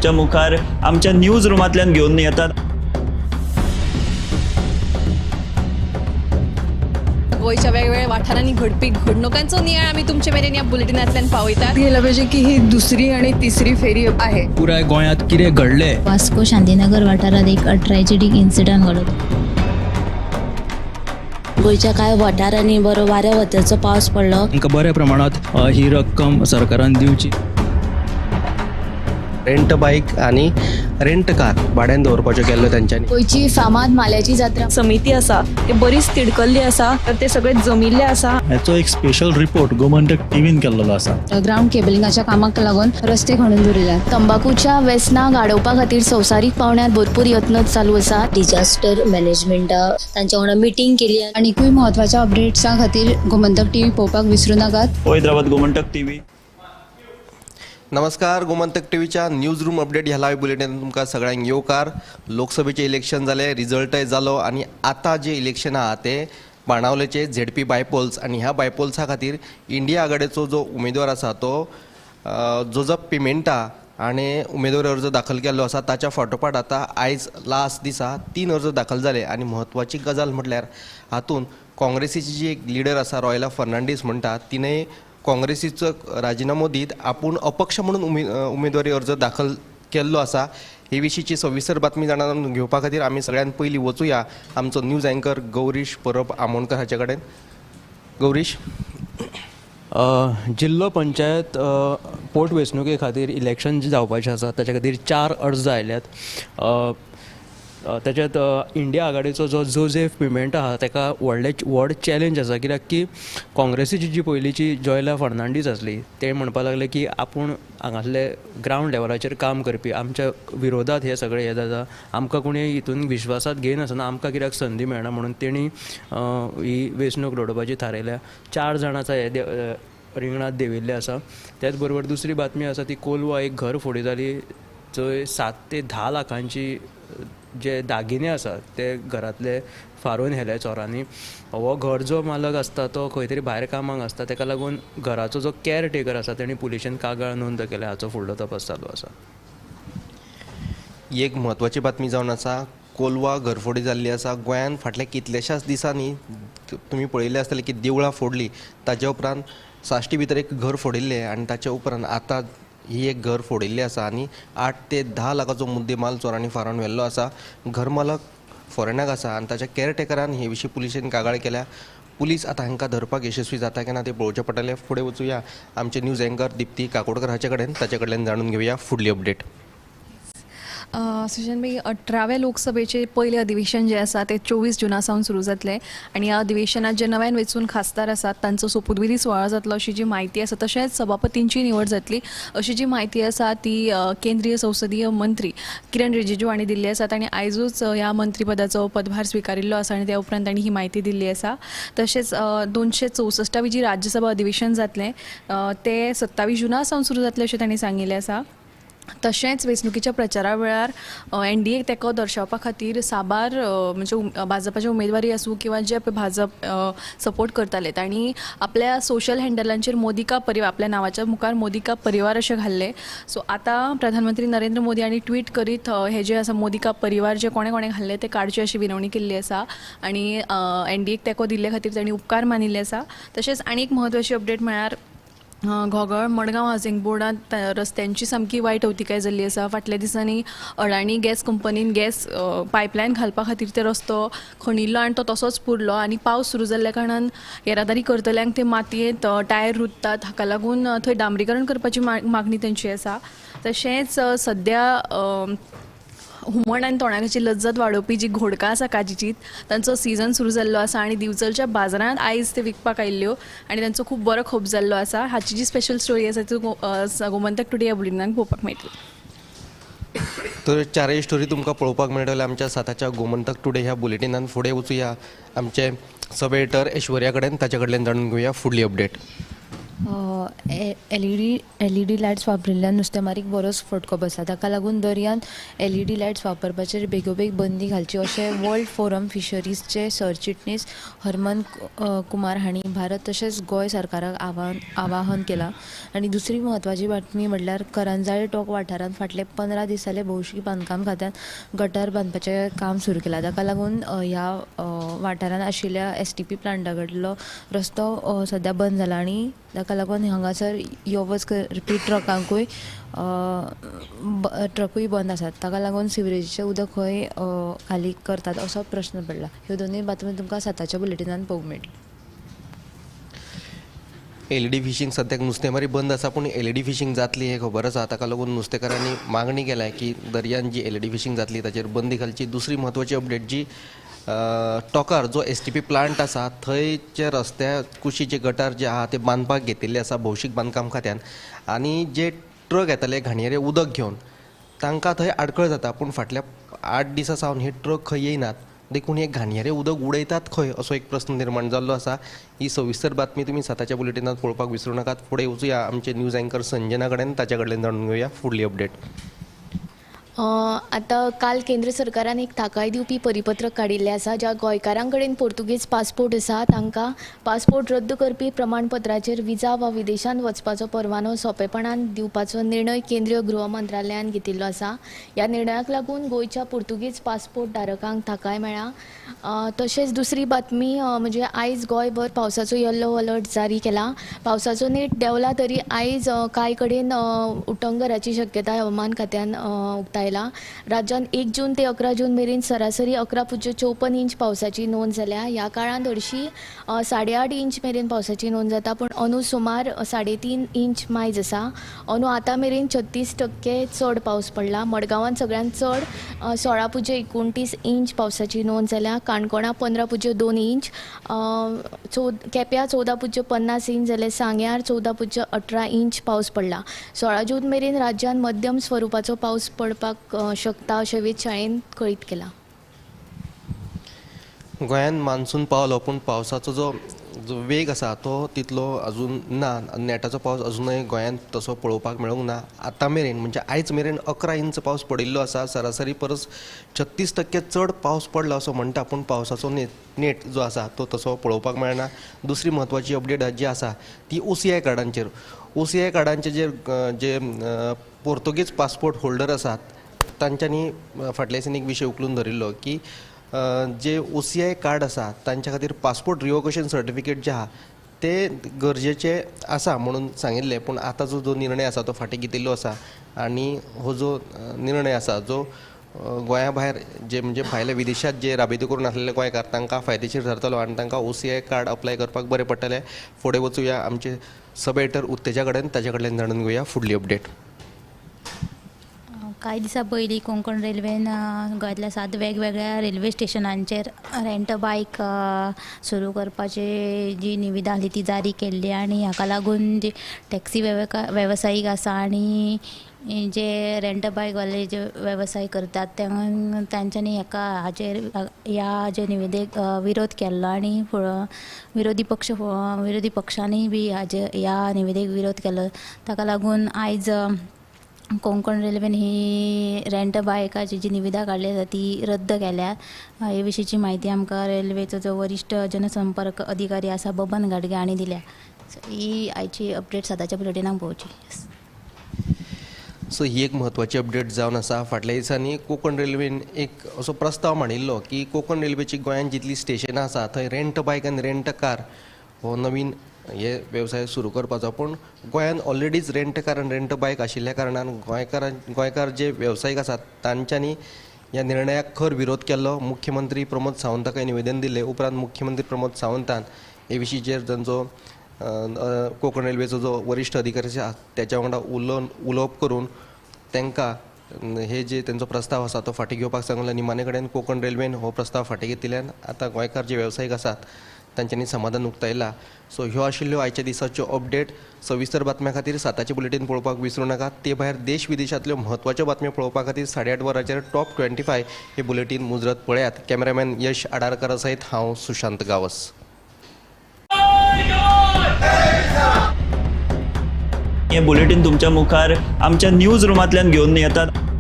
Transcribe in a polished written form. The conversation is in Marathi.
आमच्या मुखार आमच्या न्यूज रूमांतल्यान घेवन येतात। गोयच्या वेगवेगळ्या वाठारांनी घडपी घडणुकांचो नियाळ आमी तुमचे मेरेन ह्या बुलेटिनांतल्यान पावयतात। गेल्या पाहिजे की ही दुसरी आणि तिसरी फेरी आहे। पुराय गोंयांत कितें घडलें, वास्को शांतीनगर वाठारात एक ट्रॅजेडीक इन्सिडंट घडलो। गोंयच्या कांय वाठारांनी बरो वाऱ्या वतेचो पावस पडलो। तांकां बऱ्या प्रमाणात ही रक्कम सरकारान दिवची। रेंट बाईक आणि रेंट कार भाड्यान दवरपाच्यो केल्ल्यो तेंच्यांनी। गोंयची फामाद माल्याची जात्रा समिती आसा ते बरीच तिडकल्ली आसा, तर ते सगळे जमिल्ले आसा। हाचो एक स्पेशल रिपोर्ट गोमंतक टीव्हीन केल्लो आसा। ग्राउंड केबलिंगाच्या कामाक लागून रस्ते खणून दवरिल्यात। तंबाखूच्या व्यसनाक आडोवपा खातीर संवसारीक पावंड्यार भरपूर यत्न चालू आसा। डिजास्टर मॅनेजमेंटा तांच्या वांगडा मिटींग केली आनीकूय महत्वाच्या अपडेट्सां खातीर गोमंतक टीव्ही पळोवपाक विसरूं नाकात। हैदराबाद गोमंतक टीव्ही। नमस्कार, गोमंतक टीव्हीच्या न्यूज रूम अपडेट ह्या लाईव्ह बुलेटिनांत तुमकां सगळ्यांक येवकार। लोकसभेचे इलेक्शन जाले, रिजल्टय जालो आणि आता जे इलेक्शन आहा ते बाणावलेचे झेडपी बायपोल्स आणि ह्या बायपोल्सा खातीर इंडिया आघाडीचो जो उमेदवार आसा तो जोझफ पिमेंटा आणि उमेदवारी अर्ज दाखल केल्लो आसा। ताच्या फाटोफाट आता आयज लास्ट दिसा 3 अर्ज दाखल जाले आणि महत्वाची गजाल म्हटल्यार हातून काँग्रेसीची जी एक लीडर आसा रॉयला फर्नांडीस म्हणटा तिने काँग्रेसीचो राजिनामो दीत आपूण अपक्ष म्हणून उमेदवारी अर्ज दाखल केल्लो आसा। हे विशींची सविस्तर बातमी जाणून घेवपा खातीर आमी सगळ्यात पयलीं वचूया आमचो न्यूज अँकर गौरीश परब आमोणकर हाचे कडेन। गौरीश, जिल्लो पंचायत पोटवेंचणुके खातीर इलेक्शन जे जावपाचें आसा ताचे खातीर 4 अर्ज आयल्यात। त्याच्यात इंडिया आघाडीचो जो जोझेफ पिमेंटा आहा ताका व्हड चॅलेंज आसा, कित्याक की काँग्रेसीची जी पयलींची जॉयला फर्नांडीस आसली ते म्हणपाक लागले की आपूण हांगासले ग्रावंड लेवलाचेर काम करपी आमच्या विरोधात हे सगळे हे जाता, आमकां कोणी हितून विश्वासात घेयनासतना आमकां कित्याक संदी मेळना म्हणून तेणी ही वेंचणूक लडोवपाची थारायल्या। 4 जाणांचा हे रिंगणात देविल्ले आसा। त्याच बरोबर दुसरी बातमी आसा ती कोलवा एक घर फोडी जाली जंय 7 ते 10 लाखांची जे दागिने आसा ते घरातले फारोवन व्हेले चोरांनी। हो घर जो मालक आसता तो खंय तरी भायर कामाक आसता, ताका लागून घराचो जो कॅर टेकर आसा तेणी पुलिशेन कागाळ नोंद केल्या, हाचो फुडलो तपास चालू आसा। ही एक म्हत्वाची बातमी जावन आसा। कोलवा घरफोडी जाल्ली आसा। गोंयांत फाटल्या कितल्याशाच दिसांनी तुमी पळयलें आसतलें की देवळां फोडलीं, ताचे उपरांत साश्टी भितर एक घर फोडिल्लें आणि ताचे उपरांत आतां ही एक घर फोडिल्ली आसा आणि 8 ते 10 लाखाचो मुद्देमाल चोरांनी फारोवन व्हेल्लो आसा। घर मालक फॉरेनाक आसा आणि ताच्या कॅरटेकरान हे विशीं पुलिशेन कागाळ केल्या। पुलीस आता हांकां धरपाक यशस्वी जाता की ना ते पळोवचें पडटलें। फुडें वचूया आमचे न्यूज अँकर दिप्ती काकोडकर हाचे कडेन, ताचे कडल्यान जाणून घेवया फुडली अपडेट। सुजन भाई, 18व्या लोकसभेचे पयले अधिवेशन जे आसा ते 24 जुना सावन सुरू जातले आणि ह्या अधिवेशनात जे नव्यान वेंचून खासदार आसात तांचो सोपुतविधी सुवाळो जातलो अशी जी माहिती आसा। तशेंच सभापतींची निवड जातली अशी जी माहिती आसा ती केंद्रीय संसदीय मंत्री किरण रिजिजू हांणी दिल्ली आसा। तांणी आयजूच ह्या मंत्रीपदाचो पदभार स्विकारिल्लो आसा आणि त्या उपरांत तांणी ही माहिती दिल्ली आसा। तशेंच 264वी जी राज्यसभा अधिवेशन जातलें ते 27 जुना सावन सुरू जातलें अशें तांणी सांगिल्लें आसा। तशेंच वेंचणुकीच्या प्रचारा वेळार एनडीएक तेंको दर्शावपा खातीर साबार म्हणजे भाजपाचे उमेदवारी आसूं किंवा जे भाजप सपोर्ट करताले तांणी आपल्या सोशल हँडलांचेर मोदी का परिवार आपल्या नांवाच्या मुखार मोदी का परिवार अशें घाल्लें। सो आतां प्रधानमंत्री नरेंद्र मोदी हांणी ट्वीट करीत हे जे आसा मोदी का परिवार जे कोणे कोणे घाल्ले ते काडचे अशी विनवणी केल्ली आसा आणि एनडीएक तेंको दिल्ले खातीर तांणी उपकार मानिल्ले आसा। तशेंच आनी एक म्हत्वाची अपडेट म्हळ्यार घोगळ मडगांव हावसिंग बोर्डांत रस्त्यांची सामकी वायट अवतिकाय जाल्ली आसा। फाटल्या दिसांनी अडाणी गॅस कंपनीन गॅस पायपलायन घालपा खातीर ते रस्तो खणिल्लो आणि तो तसोच पुरलो आणि पावस सुरू जाल्ल्या कारणान येरादारी करतल्यांक ते मातयेंत टायर रुजतात, हाका लागून थंय डांबरीकरण करपाची मागणी तेंची आसा। तशेंच सद्या हुमण आनी तोणाकाची लज्जत वाडोवपी जी घोडकां आसा काजीची तांचो सीझन सुरू जाल्लो आसा आणि दिवचलच्या बाजारांत आयज ते विकपाक आयिल्ल्यो आणि तांचो खूब बरो खोप जाल्लो आसा। हाची जी स्पेशल स्टोरी आसा ती गोमंतक टुडे ह्या बुलेटिनांत पळोवपाक मेळटली। तर 4 स्टोरी तुमकां पळोवपाक मेळटले आमच्या साताच्या गोमंतक टुडे ह्या बुलेटिनांत। फुडें वचूया आमचे सब एडिटर ऐश्वर्या कडेन, ताचे कडल्यान जाणून घेवया फुडली update. L E D lights वापरिल्ल्यान नुस्तेमारीक बरोच फटको बसला. ताका लागून दर्यांत LED लायट्स वापरपाचेर बेगोबेग बंदी घालची अशें वर्ल्ड फोरम फिशरीजचे सरचिटणीस हरमन कुमार हांणी भारत तशेंच गोंय सरकाराक आवाहन केलां. आनी दुसरी म्हत्वाची बातमी म्हणल्यार करंजाळे टोंक वाठारांत फाटले 15 दीस जाले भौशीक बांदकाम खात्यान गटार बांदपाचें काम सुरू केलां. ताका लागून ह्या वाठारांत आशिल्ल्या STP प्लांटा कडलो रस्तो सद्या बंद जाला आनी ताका लागून हांगासर यो वच करपी ट्रकूय बंद आसात. ताका लागून सिवरेजीचें उदक खंय खाली करतात असो प्रश्न पडला. ह्यो दोनूय बातम्यो तुमकां 7 बुलेटिनान पळोवंक मेळटल्यो. LED फिशींग सद्याक नुस्तेमारी बंद आसा, पूण LED फिशींग जातली हें खबर आसा. ताका लागून नुस्तेकारांनी मागणी केल्या की दर्यान जी LED फिशींग जातली ताचेर बंदी घालची. दुसरी म्हत्वाची अपडेट जी टोकार जो STP प्लांट आसा थंयचे रस्त्या कुशीचे गटार जे आहा ते बांदपाक घेतिल्ले आसा भौशीक बांदकाम खात्यान. आनी जे ट्रक येताले घाणयेरे उदक घेवन तांकां थंय आडखळ जाता. पूण फाटल्या 8 दिसां सावन हे ट्रक खंय येयनात. देखून हे घाणयेरे उदक उडयतात खंय असो एक प्रस्न निर्माण जाल्लो आसा. ही सविस्तर बातमी तुमी 7 बुलेटिनांत पळोवपाक विसरूं नाकात. फुडें वचूया आमचे न्यूज अँकर संजना कडेन, ताचे कडल्यान जाणून घेवया फुडली अपडेट. आतां काल केंद्र सरकारान एक थाकाय दिवपी परिपत्रक काडिल्लें आसा. ज्या गोंयकारां कडेन पोर्तुगीज पासपोर्ट आसा तांकां पासपोर्ट रद्द करपी प्रमाणपत्राचेर विजा वा विदेशांत वचपाचो परवानो सोंपेपणान दिवपाचो निर्णय केंद्रीय गृह मंत्रालयान घेतिल्लो आसा. ह्या निर्णयाक लागून गोंयच्या पोर्तुगीज पासपोर्ट धारकांक थाकाय मेळ्ळा. तशेंच दुसरी बातमी म्हणजे आयज गोंयभर पावसाचो येल्लो अलर्ट जारी केला. पावसाचो नेट देंवला तरी आयज कांय कडेन उटंगराची शक्यताय हवामान खात्यान उक्तायला. राज्यात 1 जून ते 11 जून मेरेन सरासरी 11.54 इंच पावसाची नोंद जाल्या. ह्या काळांत हरशी 8.5 इंच मेरेन पावसाची नोंद जाता. पूण अंदू सुमार 3.5 इंच मायज आसा. अंदू आतां मेरेन 36% चड पावस पडला. मडगांवांत सगळ्यांत चड 16.29 इंच पावसाची नोंद जाल्या. काणकोणा 15.2 इंच, केप्यां 14.50 इंच जाल्यार सांग्यार 14.18 इंच पावस पडला. 16 जून मेरेन राज्यात मध्यम स्वरुपाचो पावस पडपाक शकता अशें वेधशाळेन कळीत केलां. गोंयांत मान्सून पावलो, पूण पावसाचो जो वेग आसा तो तितलो अजून ना. नेटाचो पावस अजुनूय गोंयांत तसो पळोवपाक मेळूंक ना. आतां मेरेन म्हणजे आयज मेरेन 11 इंच पावस पडिल्लो आसा. सरासरी परस 36% चड पावस पडलो असो म्हणटा. पूण पावसाचो नेट जो आसा तो तसो पळोवपाक मेळना. दुसरी म्हत्वाची अपडेट जी आसा ती OCI कार्डांचेर. OCI कार्डांचे जे पोर्तुगीज पासपोर्ट होल्डर आसात तांच्यांनी फाटल्या दिसांनी एक विशय उखलून धरिल्लो की जे OCI कार्ड आसा तांच्या खातीर पासपोर्ट रिवोकेशन सर्टिफिकेट जे आहा ते गरजेचे आसा म्हणून सांगिल्लें. पूण आतां जो निर्णय आसा तो फाटीं घेतिल्लो आसा आनी हो जो निर्णय आसा जो गोंया भायर जे म्हणजे भायल्या विदेशांत जे राबितो करून आसलेले गोंयकार तांकां फायदेशीर ठरतलो आनी तांकां OCI कार्ड अप्लाय करपाक बरें पडटलें. फुडें वचूया आमचे सब एडिटर उत्तेजा कडेन, ताचे कडल्यान जाणून घेवया फुडली अपडेट. कांय दिसां पयलीं कोंकण रेल्वेन गोंयांतल्या 7 वेगवेगळ्या रेल्वे स्टेशनांचेर रेंट बायक सुरू करपाची जी निविदा आसली ती जारी केल्ली. आनी हाका लागून जे टॅक्सी वेवसायीक आसा आनी जे रेंट बायकवाले जे वेवसाय करतात तांच्यांनी ह्या जे निविदेक विरोध केल्लो आनी विरोधी पक्षांनी बी ह्या निविदेक विरोध केलो. ताका लागून आयज कोंकण रेल्वेन ही रेंट बायकाची जी निविदा काडली आसा ती रद्द केल्या. हे विशींची म्हायती आमकां रेल्वेचो जो वरिश्ठ जनसंपर्क अधिकारी आसा बबन गाडगे हांणी दिल्या. ही आयची अपडेट 7 बुलेटिनाक पळोवची. सो ही एक म्हत्वाची अपडेट जावन आसा. फाटल्या दिसांनी कोंकण रेल्वेन एक असो प्रस्ताव मांडिल्लो की कोंकण रेल्वेची गोंयांत जितली स्टेशनां आसा थंय रेंट बायक आनी रेंट कार हो नवीन हे वेवसाय सुरू करपाचो. पूण गोंयांत ऑलरेडीच रेंट कार आनी रेंट बायक आशिल्ल्या कारणान गोंयकार जे वेवसायीक आसात तांच्यांनी ह्या निर्णयाक खर विरोध केल्लो. मुख्यमंत्री प्रमोद सावंताकाय निवेदन दिलें. उपरांत मुख्यमंत्री प्रमोद सावंतान हे विशींचेर तांचो कोंकण रेल्वेचो जो वरिश्ठ अधिकारी आसा त्याच्या वांगडा उलोवप करून तांकां हे जे तेंचो प्रस्ताव आसा तो फाटीं घेवपाक सांगलो. निमाणे कडेन कोंकण रेल्वेन हो प्रस्ताव फाटीं घेतिल्ल्यान आतां गोंयकार जे वेवसायीक आसात तांच्यांनी समाधान उक्तायलां. सो ह्यो आशिल्ल्यो आयच्या दिसाच्यो अपडेट. सविस्तर बातम्या खातीर 7 बुलेटिन पळोवपाक विसरूं नाकात. ते भायर देश विदेशांतल्यो म्हत्वाच्यो बातम्यो पळोवपा खातीर 8:30 वरांचेर टॉप 25 हे बुलेटिन मुजरत पळयात. कॅमेरामॅन यश आडारकारा सयत हांव सुशांत गावस. हे बुलेटिन तुमच्या मुखार आमच्या न्यूज रुमांतल्यान घेवन येतात.